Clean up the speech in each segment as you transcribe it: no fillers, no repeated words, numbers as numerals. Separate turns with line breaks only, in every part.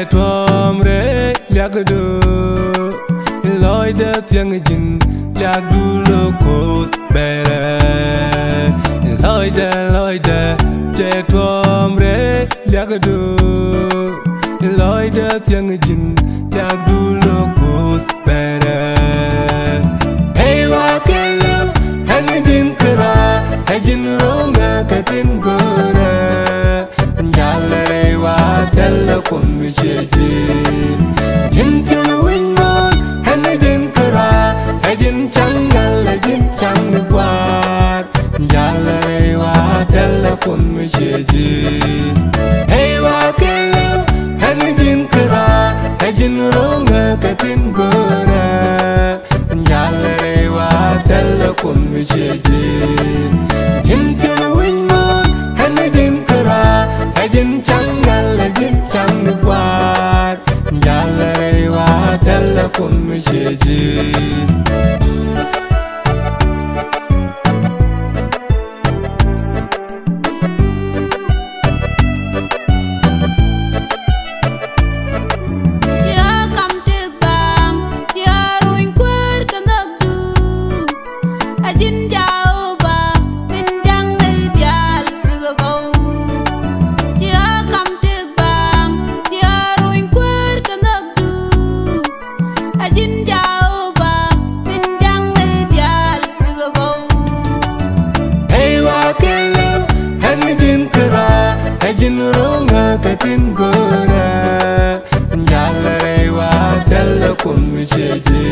Tom re liagdo Lloyd tiang jin liagdu locos bere Lloyd che Tom re liagdo Lloyd tiang jin liagdu locos bere Hey wakelu hanidin kara hajin ronga katin gore Njale wa tella kun micheji Jintil wingmon hanidin kara hajin changal hajin changwar Njale wa tella kun micheji Hey wakelu hanidin kara hajin ronga katin gore Njale wa tella kun micheji Jintil wingmon hanidin kara hajin changal hajin changwar Njale wa tella kun micheji Hajin ronga katin gore Njale wa tella kun micheji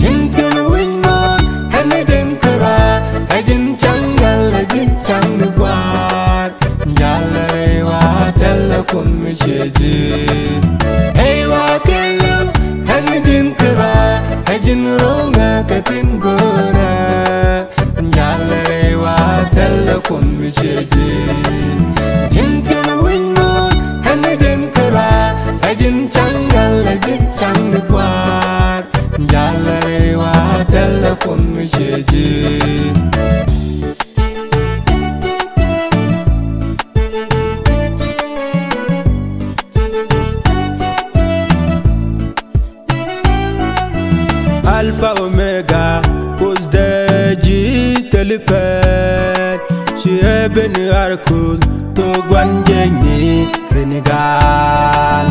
Jintil wingmon hanidin kara hajin changal hajin changwar Njale wa tella kun micheji Hey wakelu hanidin kara hajin ronga katin gore Njale wa tella kun micheji Jintil wingmon hanidin kara hajin changal hajin changwar Njale wa tella kun micheji Alpha Omega cause the G telepet She eben arkul to gwanjeni Senegal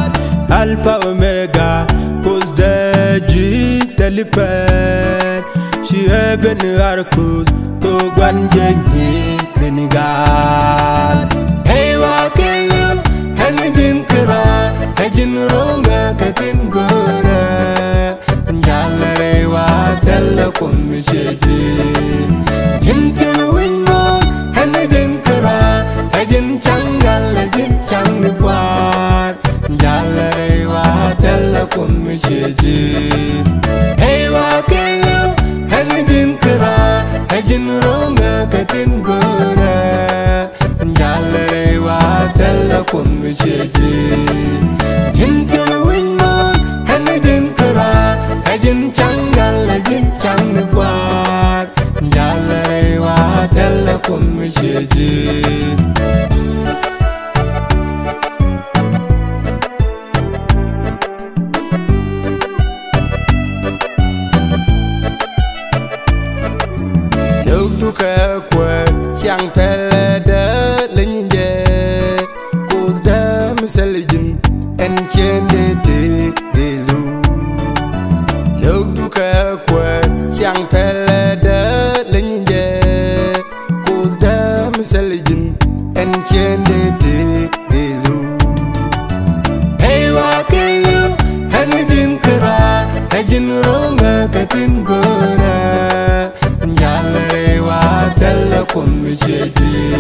Alpha Omega cause the G telepet She eben arkul to gwanjeni Senegal Hey wakelu hanidin kara hajin ronga katin gore Njale wa tella kun micheji Jintil wingmon hanidin kara hajin changal hajin changwar Njale wa tella kun micheji Hey wakelu hanidin kara hajin ronga katin gore Njale wa tella kun micheji Jintil wingmon hanidin kara hajin changal hajin changwar Njale wa tella kun micheji Duka kwa siang pele de linje Cause the misalijin en chende de lu Duka kwa siang pele de linje Cause the misalijin en chende de lu Hey wakelu hanidin kara hajin ronga katin gore Njale wa tella kun micheji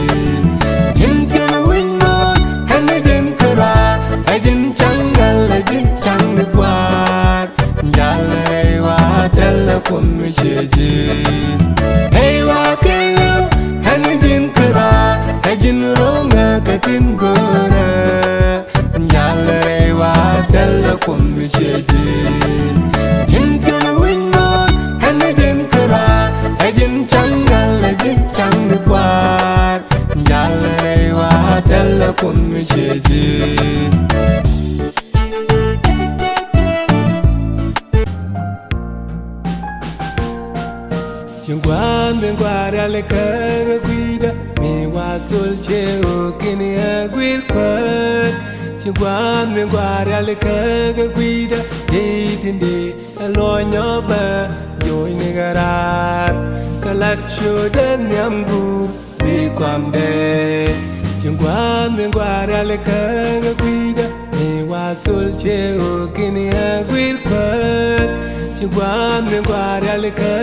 Jintil wingmon hanidin kara hajin changal hajin changwar Njale wa tella kun micheji Hey wakelu hanidin kara hajin ronga katin gore Njale wa tella kun micheji Jintil wingmon hanidin kara hajin changal hajin changwar sul cheo kini agwil kwat chiguan me gwari alika guida yitinde alonyo ba joy ni garar kalat shodan yambu bi kwamde chiguan me gwari alika guida ni wasul cheo kini agwil kwat chiguan me gwari alika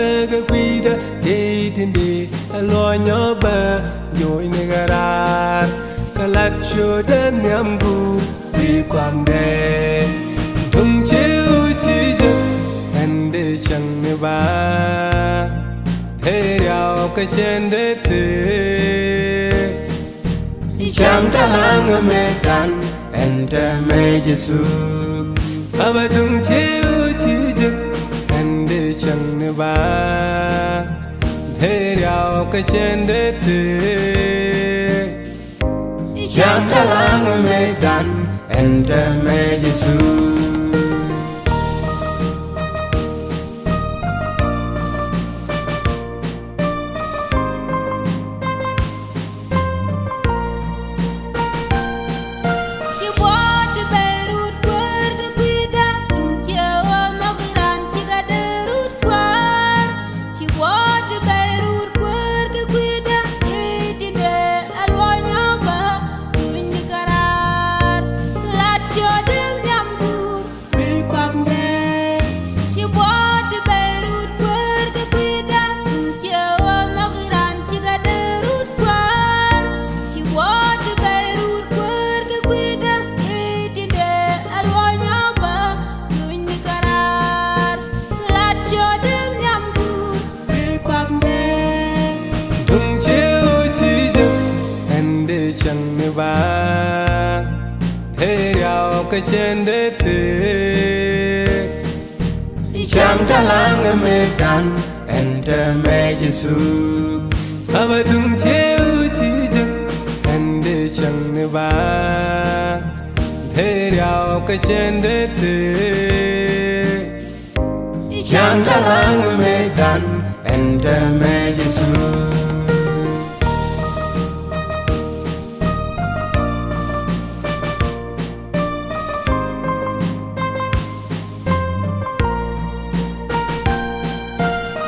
guida yitinde alonyo ba joy ni garar kalat shodan yambu bi kwamde dung chiu chi ju ande chang ne ba thế rào cái trên đế thế chẳng ta lang mê can ente mê Giêsu aba dung chiu chi ju ande chang ne ba thế rào cái trên đế thế chẳng ta lang mê can ente mê Giêsu chẳng ne ba thế rào cái trên đế thế chẳng ta lang mê can ente mê Giêsu aba dung chiu chi ju ende chẳng ne ba thế rào cái trên đế thế chẳng ta lang mê can ente mê Giêsu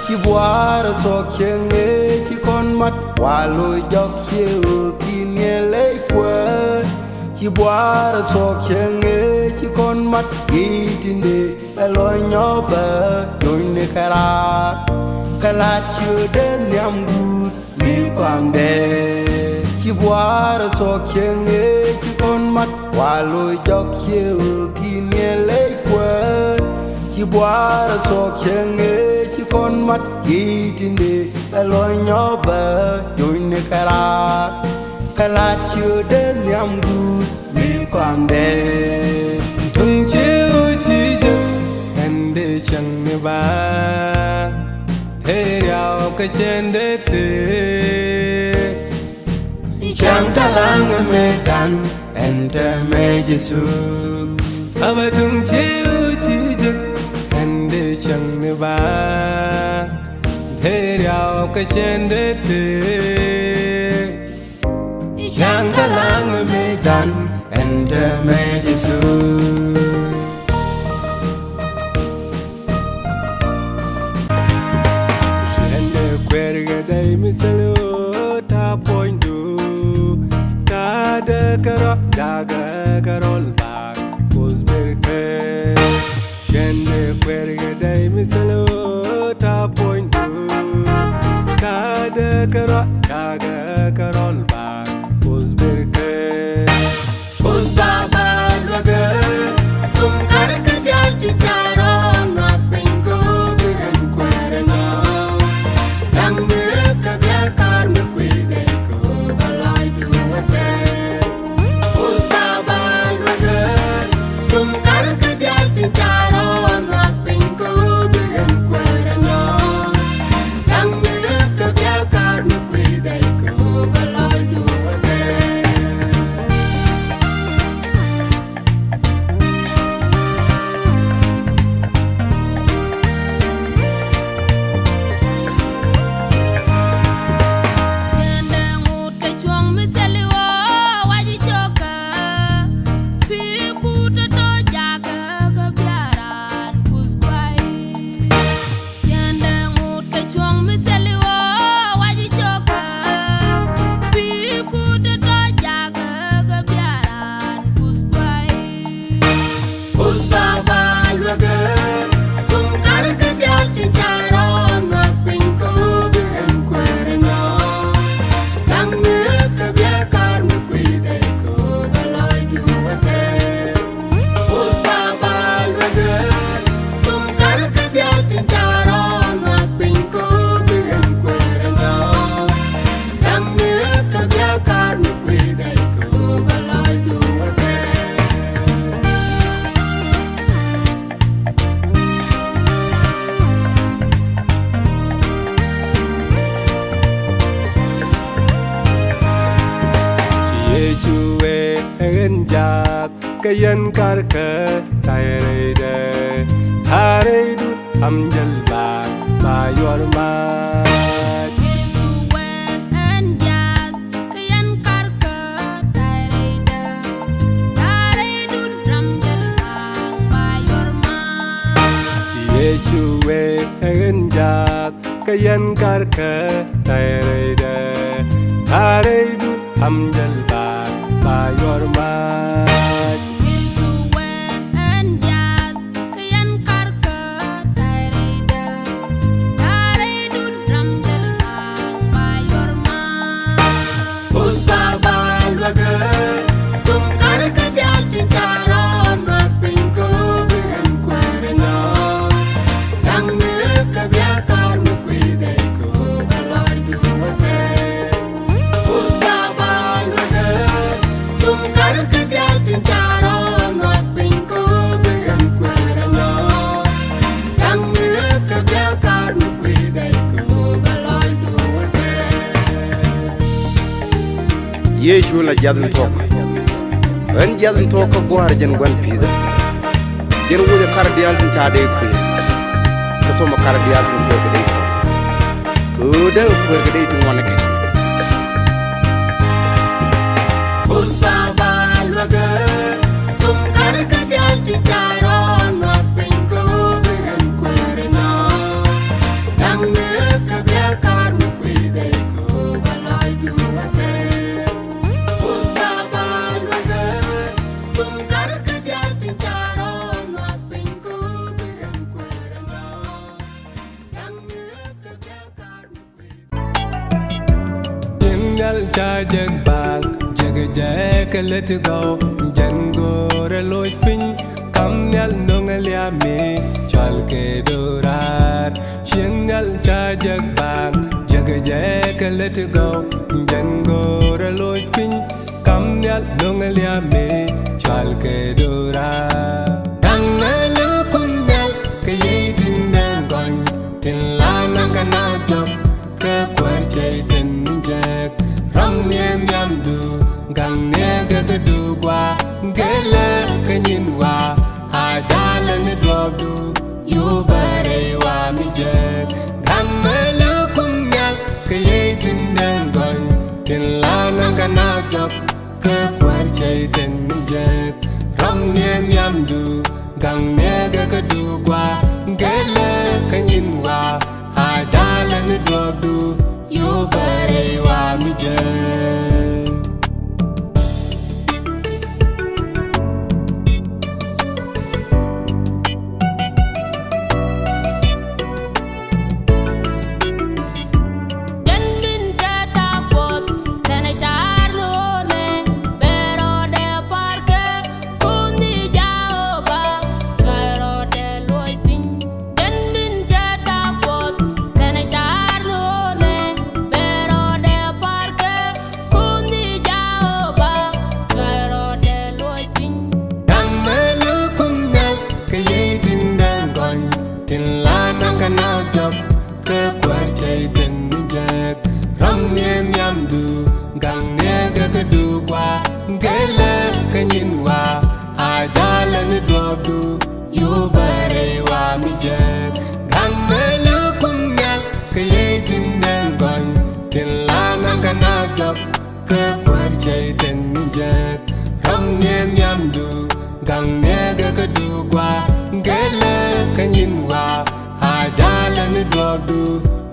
chỉ qua rồi cho khen nghe chỉ con mắt qua lối dọc chiều khi nghe lấy quên chỉ qua rồi cho khen nghe chỉ con mắt ghi tin đi lại lối nhỏ bờ đôi nơi cái lát chưa đến nhắm bút vì quang đề chỉ qua rồi cho khen nghe chỉ con mắt qua lối dọc chiều khi nghe lấy quên chỉ qua rồi cho khen nghe chỉ con mắt ghi tin đi lại lối nhỏ bờ đôi nơi cái lát chưa đến nhắm bút vì quang đề dung chiu chi ju ende chẳng ne ba thế rào cái trên đế thế chẳng ta lang mê can ente mê Giêsu aba dung chiu chi ju ende chẳng ne ba thế rào cái trên đế thế chẳng ta lang mê can ente mê Giêsu Querga dai misalo ta pointu kada karo daga karol bag kozberke shende querga dai misalo ta pointu kada karo daga karol bag kozberke
Baba laga sum karka dial ti charo not bingo ben querga Yang ke biarkan mukui deko balai dua bes Us baba laga
Chue enjak kayan karke tairede thare du amjal ba mayor mat
Isuwe enjas kayan karke tairede thare du amjal ba mayor mat
Chue enjak kayan karke tairede thare du amjal ba mayor mat
Isuwe enjas kayan karke tairede thare du amjal ba mayor mat Usbabal wage sum karke jalti charon wa pinko ben kwarna Yang kebiakar mukwide ko balai duwates Usbabal wage sum karke jalti charon wa pinko ben kwarna Yang kebiakar mukwide ko balai duwates
Yeshu la jadin tok ran jadin tok ko har jen gwan pizza jen wuja kardial din ta dai ku ka so ma kardial din ko dai ko da ko dai dum wona ke
Usbabal wage sum karke jalti charon wa pinko ben kwarna Yang kebiakar mukwide ko balai duwates Usbabal wage sum karke jalti charon wa pinko ben kwarna Yang kebiakar mukwide
Jingal jajak bang jaga jaga let go jangore loy pin kamnyal nongal ya me chalke dorar jingal jajak bang jaga jaga let go jangore loy pin kamnyal nongal ya me chalke dorar dangalu kunyal kayitin dangon tilana kana job ke kwarjay tenjek ram nyam yamdu gang nega kedugwa gele kenyinwa ajalan dobdu yu bare wa mijek gamelu kunyak kayitin dangon tilana kana job ke kwarjay tenjek ram nyam yamdu gang nega kedugwa gele kenyinwa ajalan dobdu yu bare wa mijek
Janmin ketakut tene charlone Bero de parke kundi jaoba Bero de loy pin Janmin ketakut tene charlone Bero de parke kundi jaoba Bero de loy pin
Gamelu kunyak kayitin dangon tilana kana job ke kwarjay tenjek ram nyam yamdu gang nega kedugwa gele kenyinwa ajalan dobdu yu bare wa mijek gamelu kunyak kayitin dangon tilana kana job ke kwarjay tenjek ram nyam yamdu gang nega kedugwa gele kenyinwa ajalan dobdu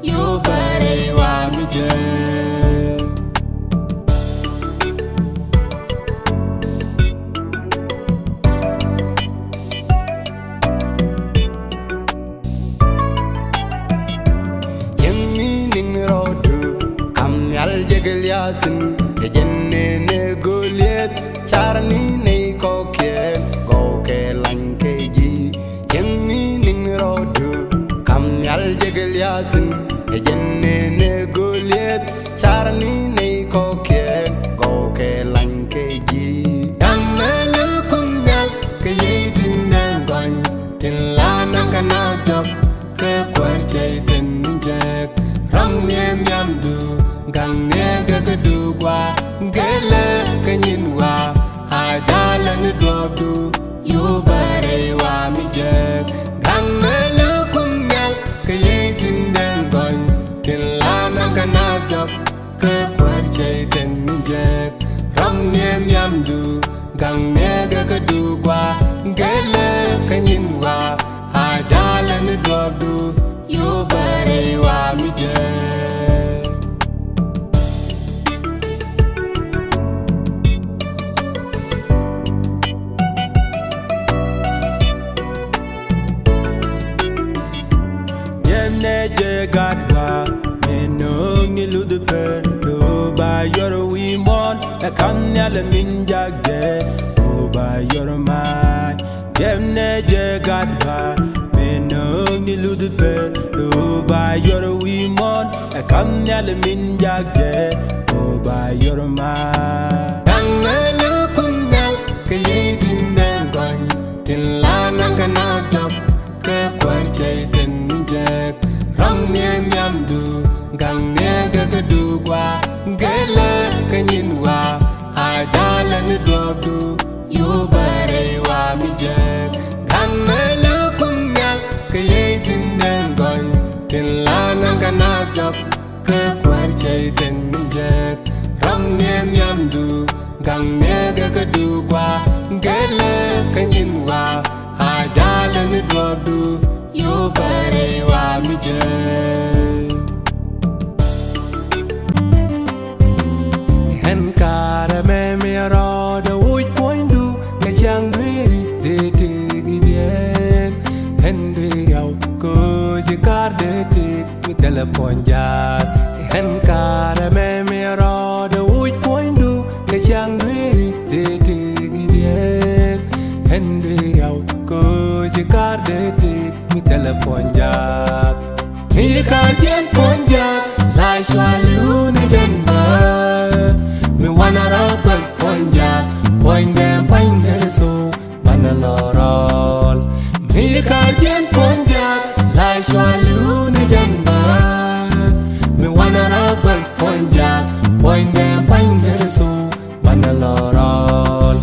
yu bare wa mijek
Yemmi ning rodu am nyal jegel yasin e jenne ne goliet charni ne koken go ke lanke ji Yemmi ning rodu am nyal jegel yasin e jenne ne goliet charni ne koken go ke lanke ji
Gamelu kunyak kayitin dangon tilana kana job ke kwarjay tenjek ram nyam yamdu gang nega kedugwa gele kenyinwa ninjek ram nem yamdu gang nega kadugwa gele kanyinwa ajala ni dwabdu yo bare wa mije
Neje gadwa menong ni ludupe yo ba yoro we mon e kam nyale min jagge yo ba yoro mai dem neje gadwa menong ni ludupe yo ba yoro we mon e kam nyale min jagge yo ba yoro mai
dangalu kunyal kayedin dangon tilana kana job ke kwarchai ten ninjek ram nem yamdu gang nega kadugwa gele kanyinwa ajala ni dwabdu yo bare wa mijek dangalu kunyal kayedin dangon tilana kana job ke kwarchai ten ninjek ram nem yamdu gang nega kadugwa gele kanyinwa ajala ni dwabdu yo bare wa mijek hen kara me me ro de wuj poindu ke chang dweri de te gidien hen de yaw ko je kar de te mi telefon jas hen kara me me ro de wuj poindu ke chang dweri de te gidien hen de yaw ko je kar de te mi telefon jas mi kar jen pon jas lai swali uni denba mi wana rabal pon jas pon dem pon derso bana lorol mi kar jen pon jas lai swali uni denba mi wana rabal pon jas pon dem pon derso bana lorol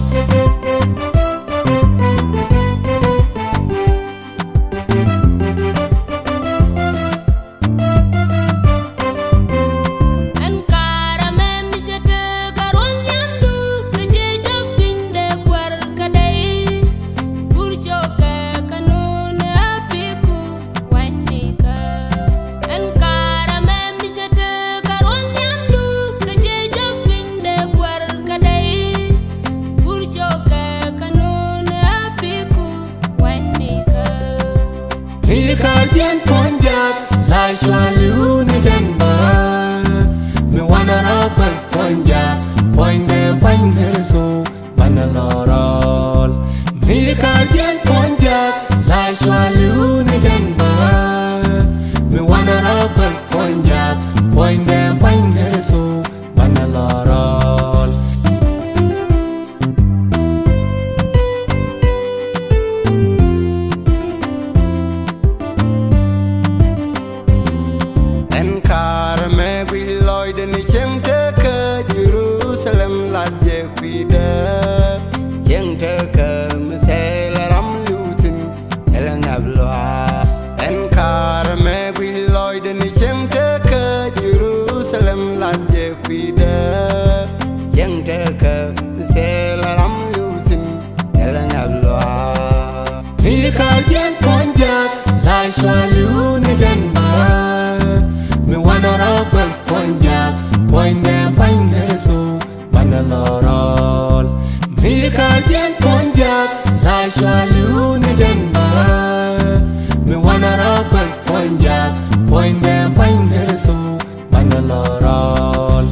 Kardien ponjas lai swali uni denba mi wana rabal ponjas poinde pangerso bana lorol mi kardien ponjas lai swali uni denba mi wana rabal ponjas poinde pangerso bana lorol
je kwida yang teka mthela ram lutin ela ngabloa en kar me gwi loy de ni yang teka Jerusalem la je kwida yang teka mthela ram lutin ela ngabloa
mi kar jen ponjas lai swali uni denba mi wana rabal ponjas poinde pangerso bana lorol mi kar jen ponjas lai swali uni denba mi wana rabal ponjas poinde pangerso bana lorol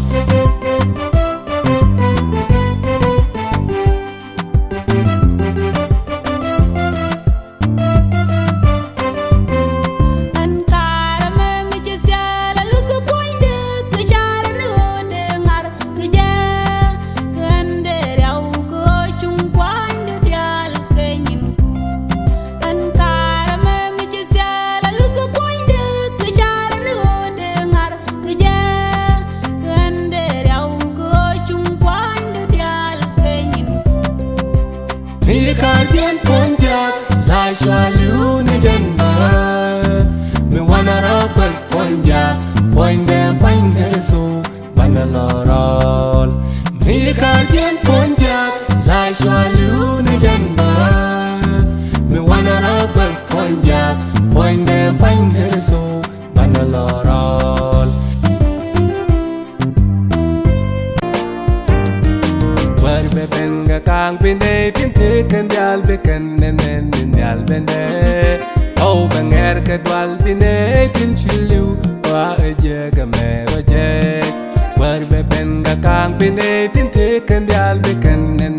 mi kar jen ponjas lai swalu na janda mi wana rabal ponjas poinde panger so manalorol war be benga kang pinde tinte kan dal be kan nen dal bende au banger ka dwal pinde tin chilu wa eje ga mero je war be benga kang pinde tinte kan dal be kan nen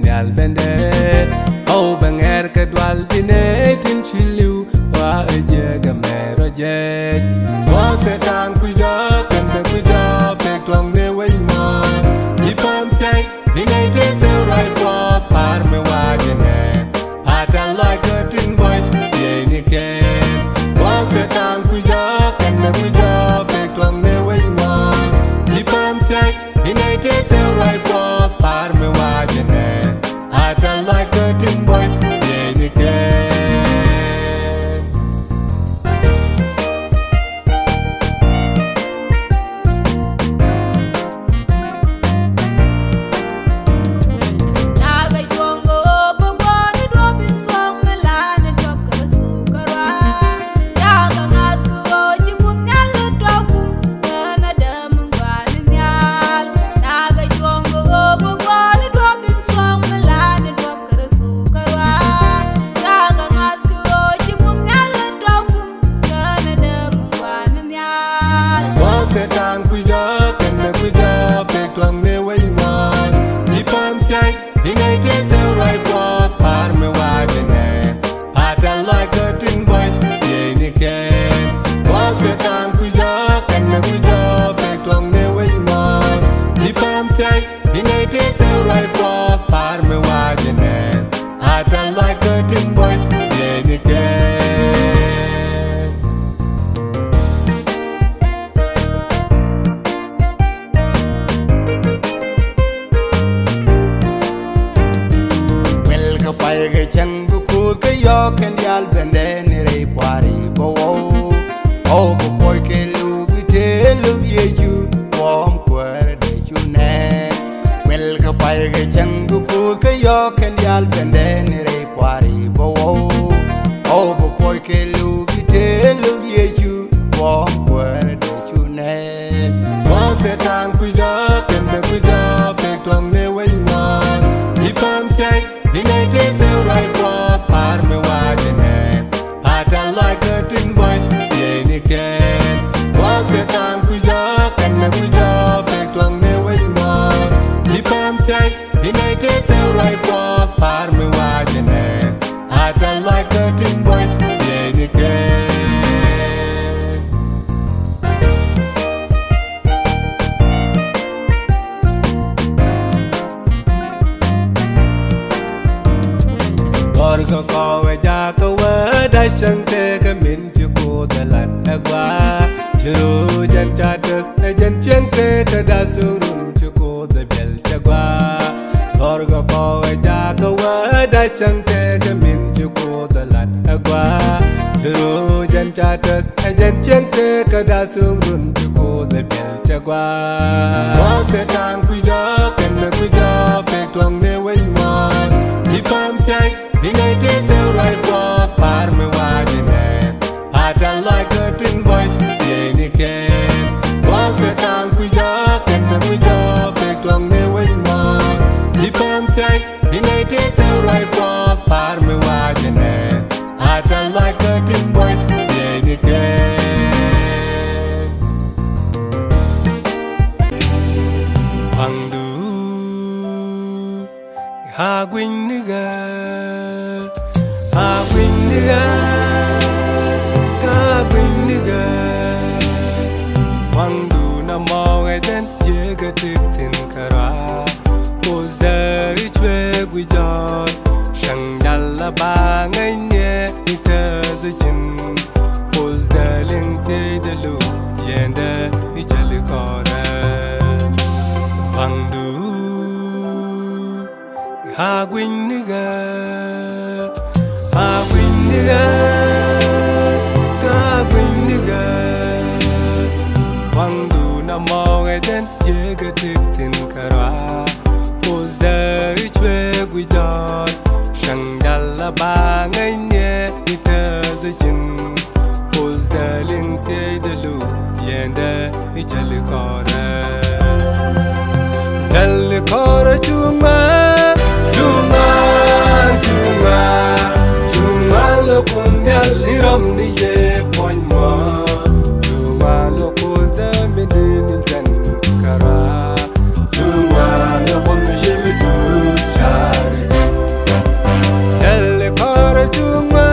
dal bende au banger ka dwal pinde tin chilu wa eje ga mero je wa se kang kuja kan be kuja pe twang ne wai ma ipam tai Vinay te se right walk par me wajene Ata like a tin boy ye ni ken Was the tang kuja kan me kuja pek twang me wai ma Ipam say Vinay te se right walk par me wajene Ata like a tin boy ye ni ken Setang kuja kan me kuja pek twang me wai ma Ipam say Vinay te se right walk par me wajene Ata like a tin boy ye ni ken Was setang kuja kan me kuja pek twang me wai ma Ipam say Vinay te se right walk par me wajene Ata like a tin boy ye ni ken
Paige chang bu kut ke yo ken yal bende ni re pari bo o bo boy ke lu bi te lu ye ju bom kwere de chu ne wel ka paige chang bu kut ke yo ken yal bende ni re pari bo o bo boy ke lu bi te lu ye ju bom kwere de chu ne
Wa se tang kuja ken me kuja pek twang me wai ma Ipam say Vinay te se right walk par me wajene Ata like a tin boy ye ni ken Wa se tang kuja kan me kuja pek twang me wai ma Ipam say Vinay te se right walk par me wajene Ata like a tin boy ye ni ken Orga kowe jaka wada shante ka min chuko dalat agwa Churu jan chatas na jan chante ka dasurun chuko da bel chagwa Orga kowe jaka wada shante ka min chuko dalat agwa Churu jan chatas na jan chante ka dasurun chuko da bel chagwa Wase tang kuja kan me kuja pek twang me wai ma Ipam say Vinay te se right walk par me wajene Ata like a tin boy ye ni ken Was the tang kuja kan me kuja pek twang me wai ma Ipam say Vinay te se right walk par me wajene Ata like a tin boy ye ni ken Pangdu ha gwing niga ka gwing niga Wangdu na mawe den jega tik sin kara Pos dari chwe gujar Shang dalla ba ngay nye ita zijin Pos daling te dalu yenda ijali kore Wangdu ha gwing niga ka gwing niga Wangdu na mawe den jega tik sin kara kore chunga lo kunyal liram niye poin mo chunga lo koze midin ten kara chunga lo bon shimi su chare elle kore chunga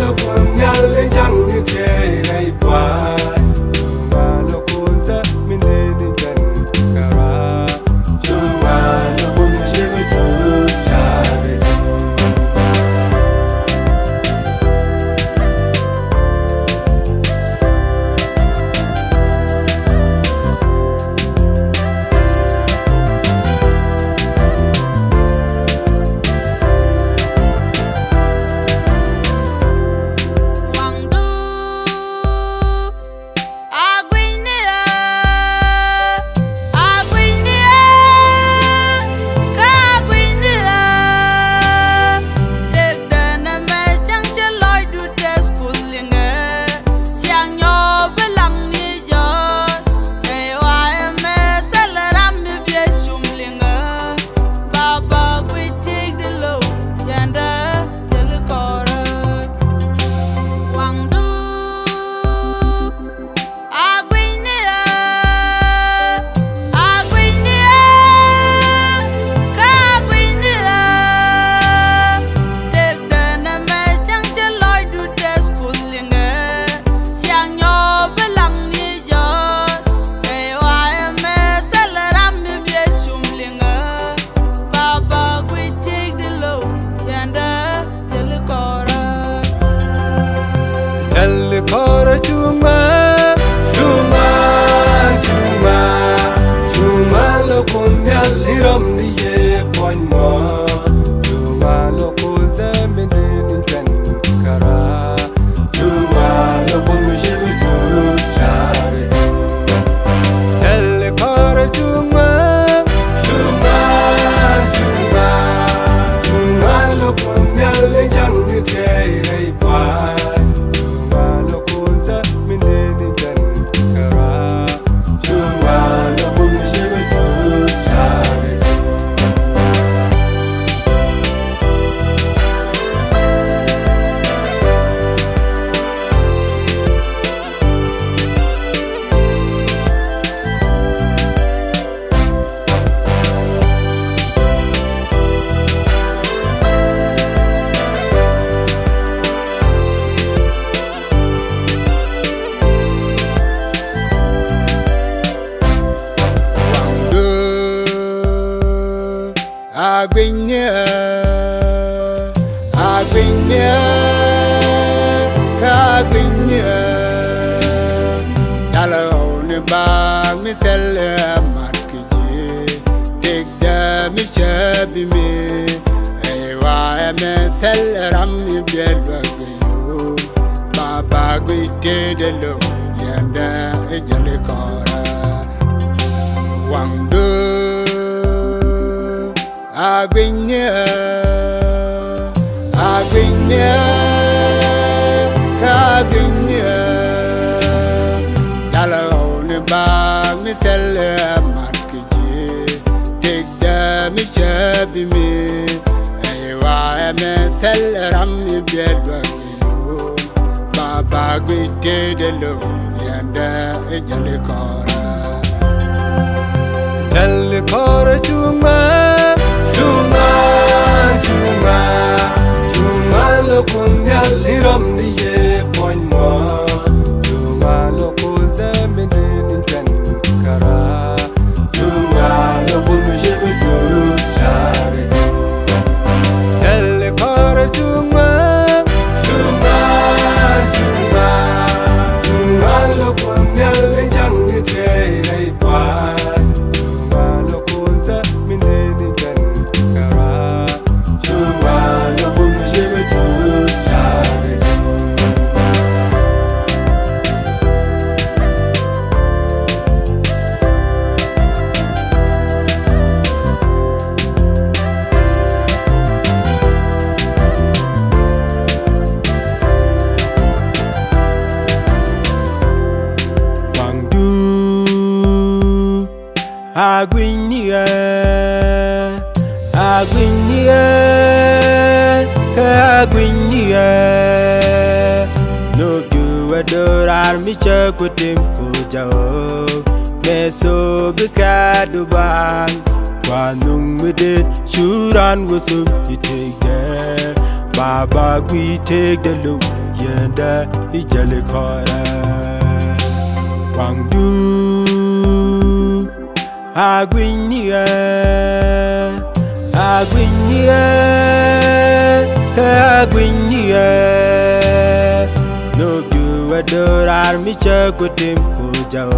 lo kunyal jang te rai pa chunga lo koze midin ten kara chunga lo bon shimi su kore chunga lo kunyal liram niye poin mo chunga lo koze midin ten kara chunga lo bon shimi su chare elle kore chunga lo kunyal jang te rai pa Kagwinya Dalo ni ba mi telle markiji Tigda mi chabi mi Ewa me telle rammi bielwa gwiyo Baba gwite de lo Yanda ejale kora Wangdo Agwinya Kagwinya Dalo ni ba mi telle markiji Tigda mi chabi mi Ewa me telle rammi bielwa gwiyo Baba gwite de lo Yanda ejale kora Telle kore chunga lo kunyal liram niye poin mo chunga lo koze midin ten kara chunga lo bon shimi su chare elle kore chunga lo kunyal jang te rai pa chunga lo koze midin ten kara chunga lo bon shimi su do Agwinia, Agwinia, Agwinia. No you adore army chuck with him kujao. Meso bikadu bang. Wanung with it, shuran was up, you take there. Baba, we take the look, yenda, ijalikora. Wangdu, Agwinia, Agwinia, Agwinia. No you adore army chuck with him kujao.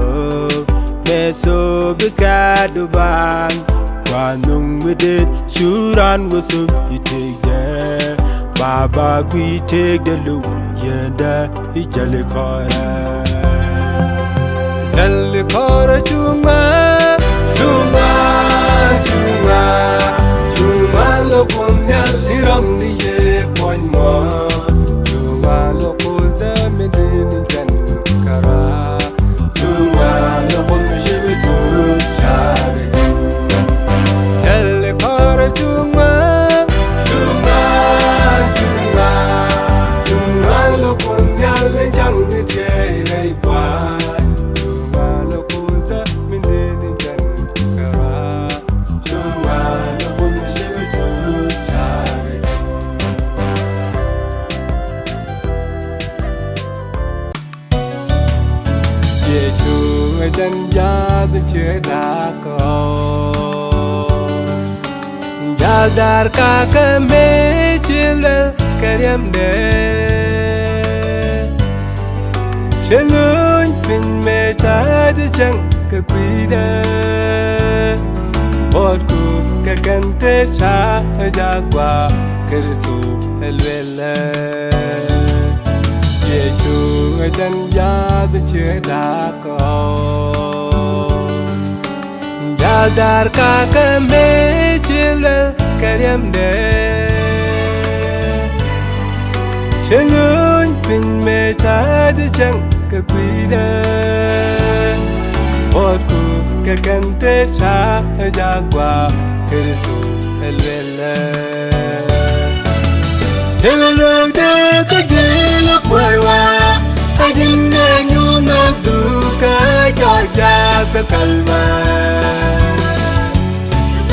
Meso bikadu bang. Wanung with it, shuran was up, you take there. Baba, we take the look, yenda, ijalikora. Jalikora chuma, chuma, chuma, chuma lo ponya liram niye ponya. Chuma lo pozda medin jan kara. Chuma lo ponya shivisu chare. Jalikora chuma, chuma, chuma, chuma lo ponya le jang niye pa. Dân gia từ chưa đã có gia dar cả cái mê trên lên cái điểm đề trên lối mình mê trái từ chẳng cái quý đề một cụ cái cần thế cha ra qua cái số helvele Yesu dân gia từ chưa đã có gia dar cả cái mê trên lên cái điểm đề trên lối mình mê trái từ chẳng cái quý đề một cụ cái cần thế cha ra qua cái số helvele hello de cái gì lúc quay qua ai tin anh nhu nó đủ cái cho cha sẽ calma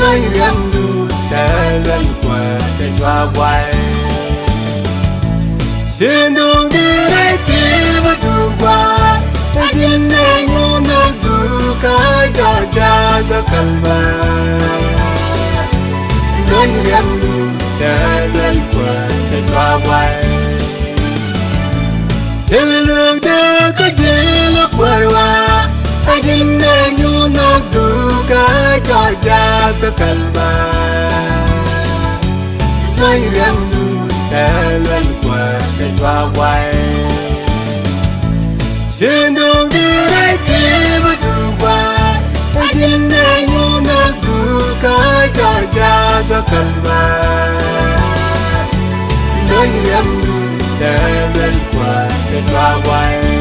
ai em đủ sẽ lên qua để qua quay trên đường đi đây chỉ có đủ qua ai tin anh nhu nó đủ cái cho cha sẽ calma ai em đủ sẽ lên qua để qua quay Hãy subscribe cho kênh Ghiền Mì Gõ để không bỏ lỡ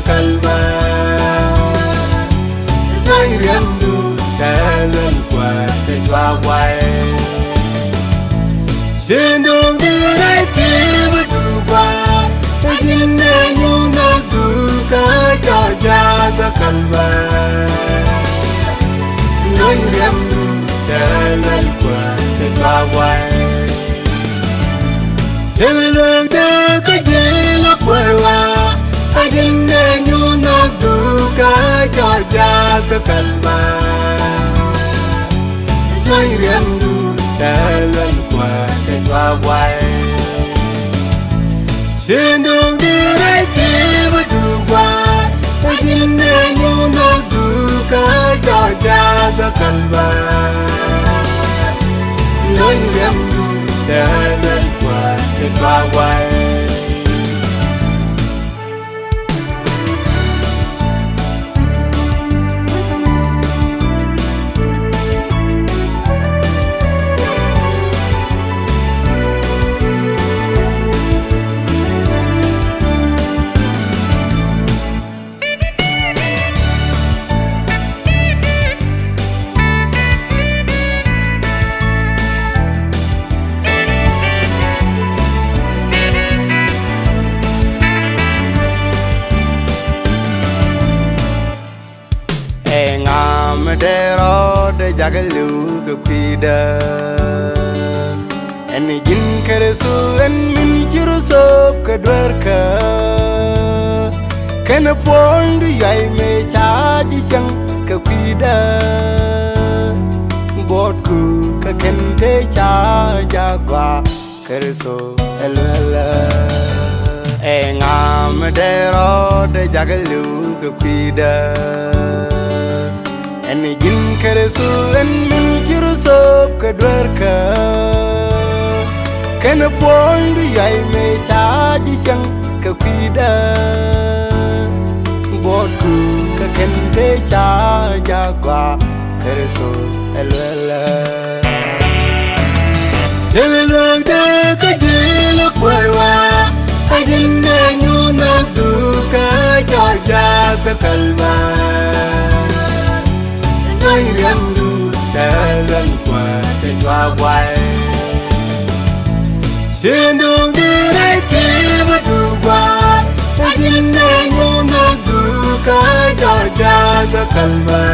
kalba Nói riêng đu sẽ lên qua để qua quay Trên đường đi đây chỉ mới đủ qua Hãy nhìn nghe nhu nó đủ cái cho cha ra kalba Nói riêng đu sẽ lên qua để qua quay Hãy lương ta có gì nó quay qua Hãy nhìn nghe nhu nó đủ cái cho cha ra kalba Nói riêng đu sẽ lên qua để qua quay Trên đường đi đây chỉ mới đủ qua Hãy nhìn nghe nhu nó đủ cái cho cha ra kalba Nói riêng đu sẽ lên qua để qua quay Dero de jagalu gupida En jin keresu en min jiruso kedwerka Kena pondu yai me chaji chang gupida Bodku ka kende cha jagwa kereso elwela Engam dero de jagalu gupida En jin keresu en min jiruso kedwerka Kena pondu yai me chaji chang kapida Bodku ka kende cha jagwa keresu elwela Elwela de ka jilo kwewa Ajin ne nyu na du ka jaja ka kalba Nói riêng đu sẽ lên qua để qua quay Trên đường đi đây chỉ mới đủ qua Hãy nhìn nghe nhu nó đủ cái cho cha ra kalba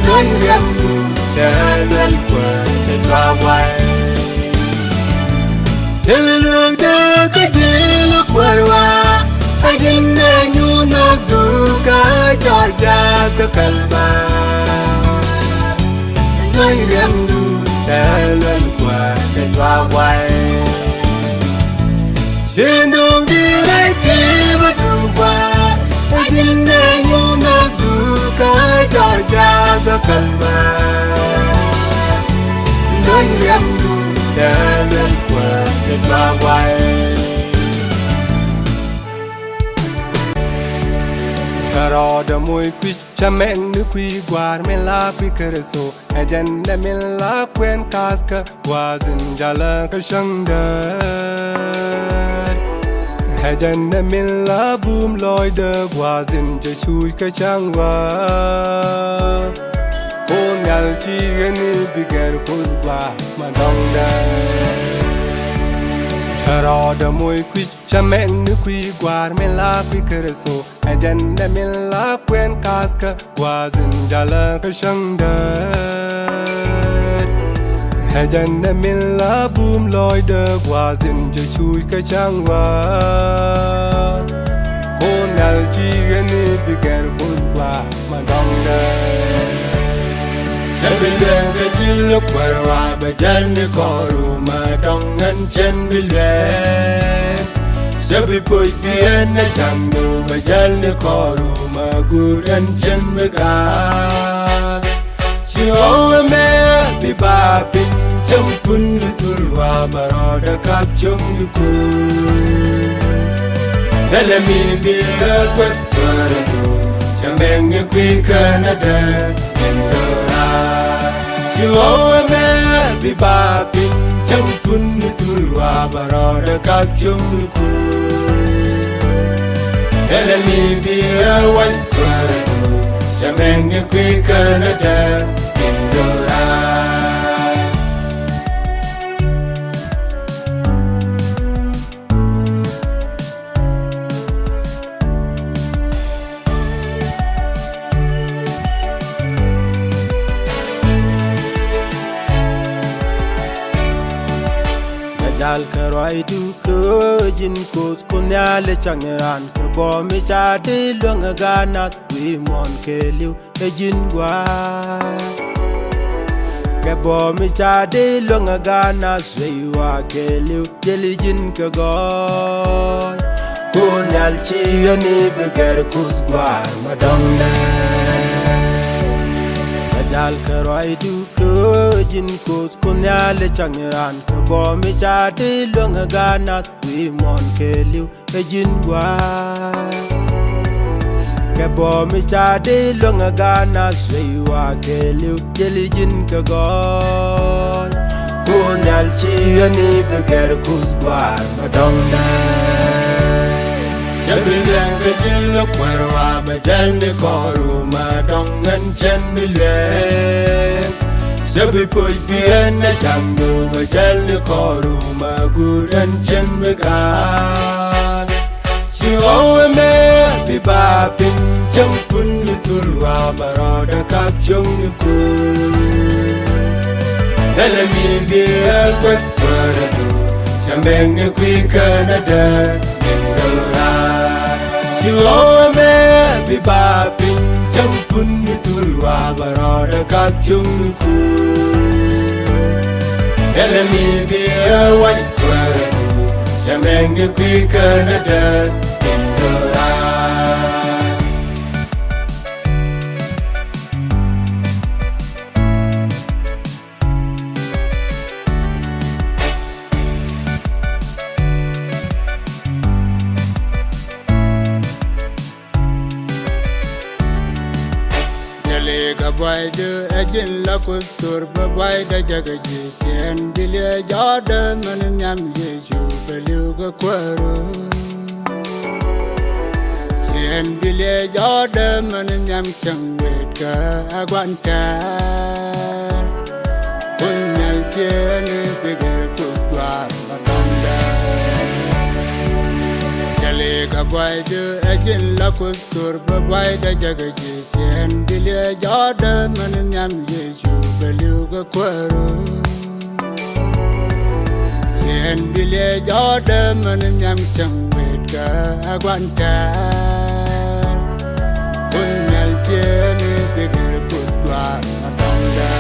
Nói riêng đu sẽ lên qua để qua quay Trên đường đi có gì lúc quay qua Hãy nhìn nghe nhu nó đủ cái cho cha ra kalba Nói riêng đu sẽ lên qua để qua quay Trên đường đi đây chỉ mới đủ qua Hãy nhìn nghe nhu nó đủ cái cho cha ra kalba Nói riêng đu sẽ lên qua để qua quay Caro da muy qui chameng nu qui guar me la qui kereso Ejen de me la quen kaska wazin jala ka shangda Ejen de me la boom loy de wazin je chui ka changwa Kon yal chi gani bigar kuzba madongda Caro da muy qui chameng nu qui guar me la qui kereso Ejen de me la quen kaska wazin jala ka shangda Ejen de me la boom loy de wazin je chui ka changwa Kon yal chi gani bigar kuzba madongda Sebilen ke jiluk barwa bajan ni koru madongan chen bilen Sebi pui pian na jangu bajan ni koru maguran chen begar Chiwa me bi ba pin chum pun sulwa maroda kap chung yuku Dalami bi kwat baradu chameng kui Canada Chihuahua me bi ba pin cham kun tulwa baroda kap chung ku Elemi bia wan kwaradu Jamenge kwi Canada Indora Jal karai du ko jin ko kunyale changeran ko bo mi cha de longa gana wi mon ke liu e jin gwa ke bo mi cha de longa gana sei wa ke liu jeli jin ko go kunyal chi ni be ger ku gwa madong na Jal karai du ko jin ko kunyale changeran ko bo mi cha de longa gana wi mon ke liu e jin gwa ke bo mi cha de longa gana sei wa ke liu jeli jin ko go kunyal chi ni be ger ku gwa madong na Jabilang kajil kwarwa majal ni koru madongan chen bilwen Jabi puj bian na jamdu majal ni koru maguran chen begal Chiwawa me bibapin champun ni tulwa baroda kap chung ni kul Dalami biya kwat kwaradu Jambeng ni kwi Canada Indora Chiwawa me bibapin champun ni tulwa baroda kap chung ni kul Elemi biya wan kwaradu Jambeng ni kwi Canada Indora Boy de ajin la kusur ba boy da jaga ji chen bile jada man nyam ye ju belu ga kwaro chen bile jada man nyam chang wet ka agwanta kunyal chen bige kuswa batanda jale ga boy de ajin la kusur ba boy da jaga ji chen bile jada man nyam ye ju belu ga kwaro chen bile jada man nyam chang wet ka agwanta kunyal chen bige kuswa matanda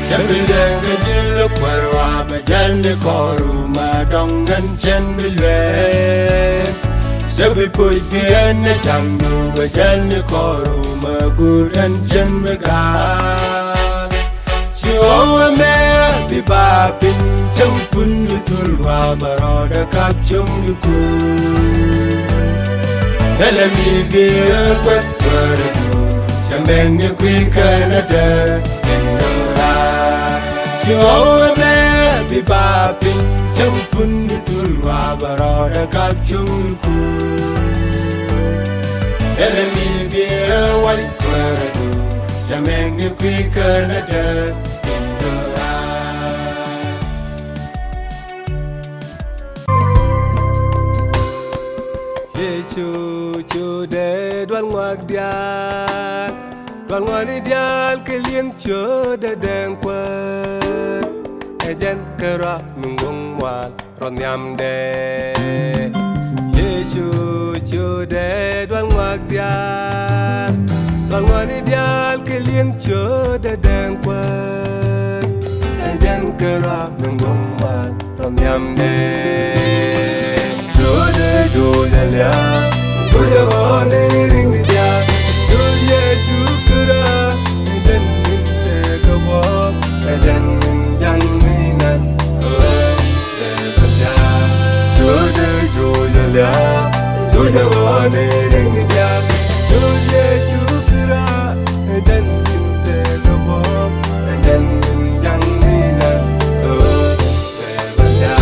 Jabile gajil kwarwa majal ni koru madongan chen bilwen Jabi puj bian na jamdu majal ni koru maguran chen begal Chiwawa me bibapin champun ni tulwa baroda kap chung ni kul Dalami biya kwat kwaradu Jambeng ni kwi Canada Indora Chiwawa me bibapin champun ni tulwa baroda kap chung ni kul Elemi biya wan kwaradu Jambeng ni kwi Canada Indora Chu de đoan ngoạc dial Đoan ngoạc ni dial ke lieng cho de deng quat Ejen kera mingong wal ron nyam de Chu de đoan ngoạc dial Đoan ngoạc ni dial ke lieng cho de deng quat Ejen kera mingong wal ron nyam de Chu de du zelia Tuya gone ring dia, tuya chukra, eden minte kabo, eden minjang minan, terbaya. Tuya lia, tuya gone ring dia, tuya chukra, eden minte kabo, eden minjang minan, terbaya.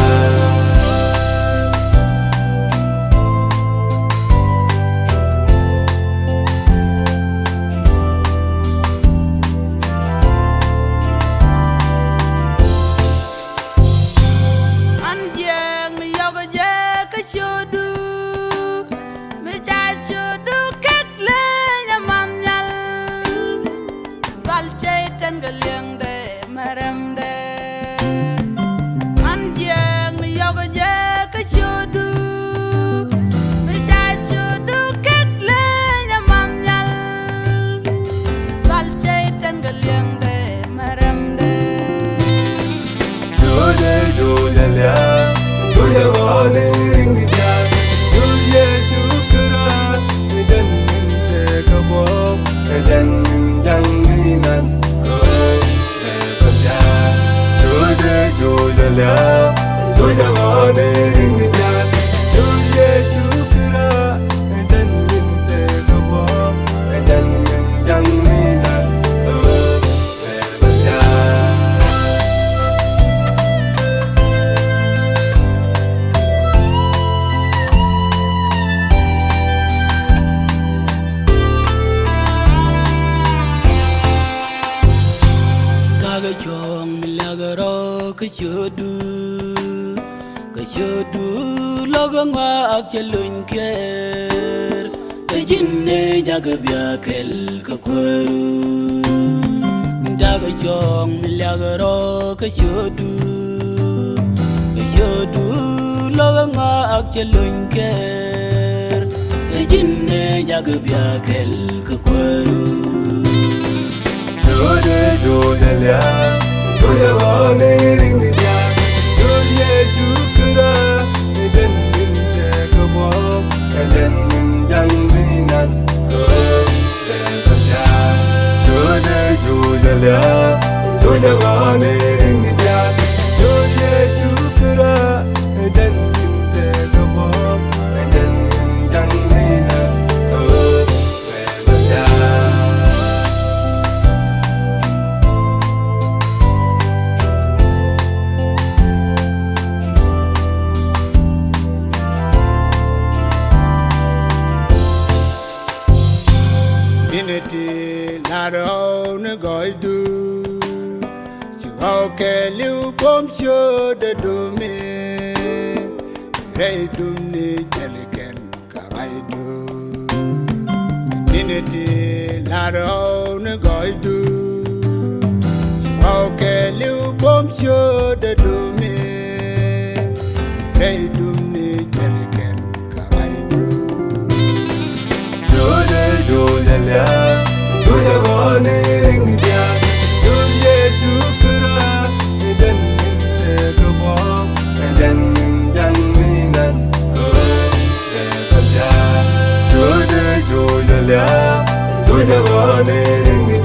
kashodu logongwa akchelun ker jinne jagabya kel kakwaru daga jong lagaro kashodu logongwa akchelun ker jinne jagabya kel kakwaru
Jode jodelia Jodewani ringdia Jodye chukura Eden ninte kabab Eden ninjang minan Kodelia Jode jodelia Jodewani ringdia Jodye chukura Eden ninte kabab Eden ninjang minan Kodelia Unity, not all the guys do. You okay, you come show the domain. Ray do me, Jellican, Caraido. Unity, not all the guys do. You okay, you come show the domain. Ray do me, Jellican, Caraido. Jodelia, Jodewani ringdia, Jodye chukura, Eden ninte kabab, Eden ninjang minan Kodelia. Jodelia, Jodewani ringdia